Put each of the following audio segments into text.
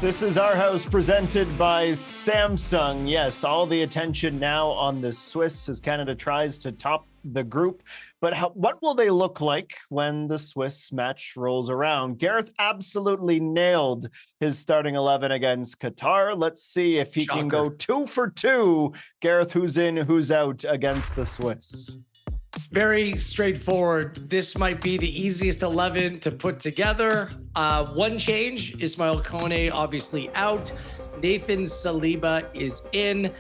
This is Our House presented by Samsung. Yes, all the attention now on the Swiss as Canada tries to top the group. But what will they look like when the Swiss match rolls around? Gareth absolutely nailed his starting 11 against Qatar. Let's see if he can go 2 for 2. Gareth, who's in, who's out against the Swiss? Very straightforward. This might be the easiest 11 to put together. One change, Ismail Kone obviously out. Nathan Saliba is in.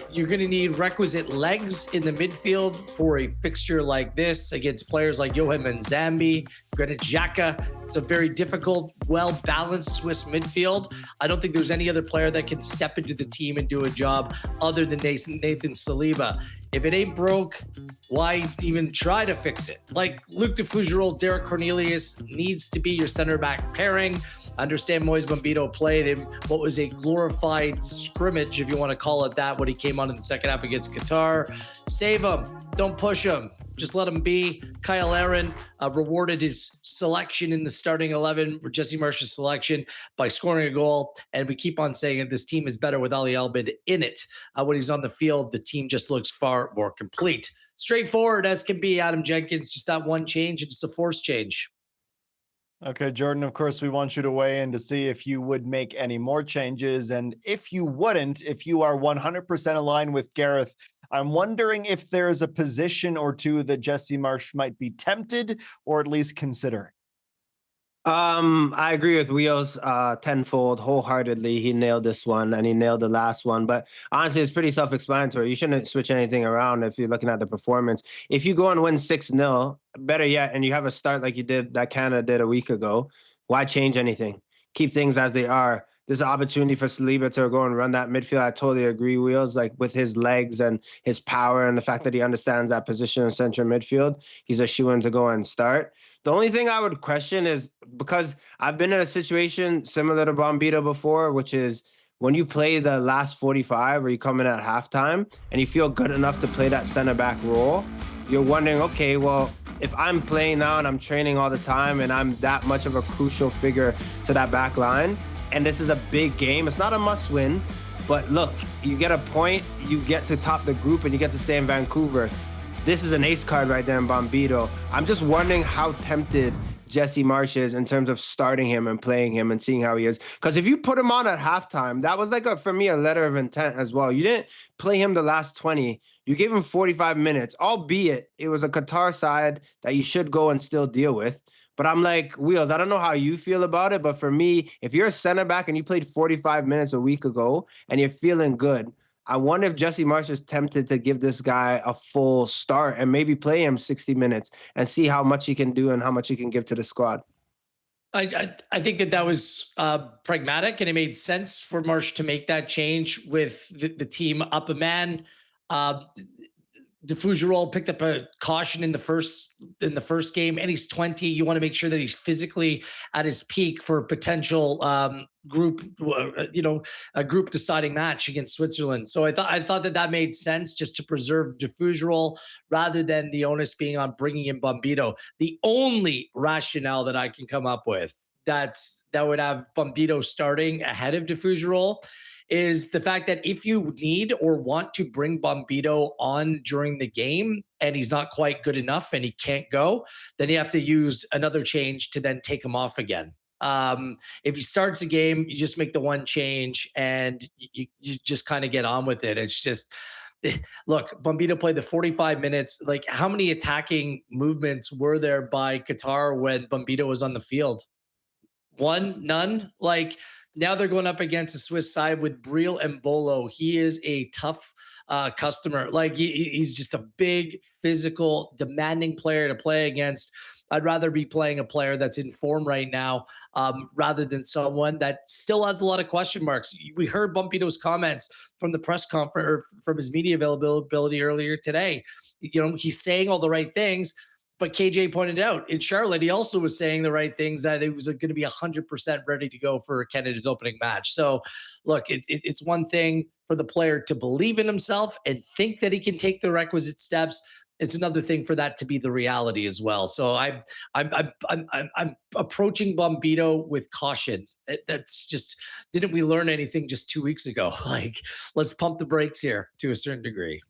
You're going to need requisite legs in the midfield for a fixture like this against players like Johan Manzambi, Granit Xhaka. It's a very difficult, well-balanced Swiss midfield. I don't think there's any other player that can step into the team and do a job other than Nathan Saliba. If it ain't broke, why even try to fix it? Like Luc de Fougerolles, Derek Cornelius needs to be your center back pairing. I understand Moise Bombito played in what was a glorified scrimmage, if you want to call it that, when he came on in the second half against Qatar. Save him. Don't push him. Just let him be. Kyle Aaron rewarded his selection in the starting 11 for Jesse Marsh's selection by scoring a goal. And we keep on saying that this team is better with Ali Elbid in it. When he's on the field, the team just looks far more complete. Straightforward as can be, Adam Jenkins. Just that one change. It's a force change. Okay, Jordan, of course, we want you to weigh in to see if you would make any more changes. And if you wouldn't, if you are 100% aligned with Gareth, I'm wondering if there's a position or two that Jesse Marsh might be tempted or at least considering. I agree with Wheels tenfold, wholeheartedly. He nailed this one and he nailed the last one. But honestly, it's pretty self-explanatory. You shouldn't switch anything around if you're looking at the performance. If you go and win 6-0, better yet, and you have a start like you did, that Canada did a week ago, why change anything? Keep things as they are. There's an opportunity for Saliba to go and run that midfield. I totally agree, Wheels, like with his legs and his power and the fact that he understands that position in central midfield, he's a shoo-in to go and start. The only thing I would question is, because I've been in a situation similar to Bombito before, which is when you play the last 45 or you come in at halftime and you feel good enough to play that center back role, you're wondering, okay, well, if I'm playing now and I'm training all the time and I'm that much of a crucial figure to that back line, and this is a big game, it's not a must win, but look, you get a point, you get to top the group and you get to stay in Vancouver. This is an ace card right there in Bombito. I'm just wondering how tempted Jesse Marsh is in terms of starting him and playing him and seeing how he is. Because if you put him on at halftime, that was like, for me, a letter of intent as well. You didn't play him the last 20. You gave him 45 minutes, albeit it was a Qatar side that you should go and still deal with. But I'm like, Wheels, I don't know how you feel about it, but for me, if you're a center back and you played 45 minutes a week ago and you're feeling good, I wonder if Jesse Marsh is tempted to give this guy a full start and maybe play him 60 minutes and see how much he can do and how much he can give to the squad. I think that was pragmatic, and it made sense for Marsh to make that change with the team up a man. De Fougerolles picked up a caution in the first game, and he's 20. You want to make sure that he's physically at his peak for a potential a group deciding match against Switzerland. So I thought that made sense, just to preserve De Fougerolles rather than the onus being on bringing in Bombito. The only rationale that I can come up with that would have Bombito starting ahead of De Fougerolles is the fact that if you need or want to bring Bombito on during the game and he's not quite good enough and he can't go, then you have to use another change to then take him off again. If he starts a game, you just make the one change and you just kind of get on with it. It's just, look, Bombito played the 45 minutes. Like, how many attacking movements were there by Qatar when Bombito was on the field? One? None? Like, now they're going up against a Swiss side with Breel and Bolo. He is a tough customer. Like, he's just a big, physical, demanding player to play against. I'd rather be playing a player that's in form right now rather than someone that still has a lot of question marks. We heard Bombito's comments from the press conference or from his media availability earlier today. You know, he's saying all the right things. But KJ pointed out in Charlotte, he also was saying the right things, that it was going to be 100% ready to go for Canada's opening match. So, look, it's one thing for the player to believe in himself and think that he can take the requisite steps. it's another thing for that to be the reality as well. So I'm approaching Bombito with caution. That's just, didn't we learn anything just 2 weeks ago? Like, let's pump the brakes here to a certain degree.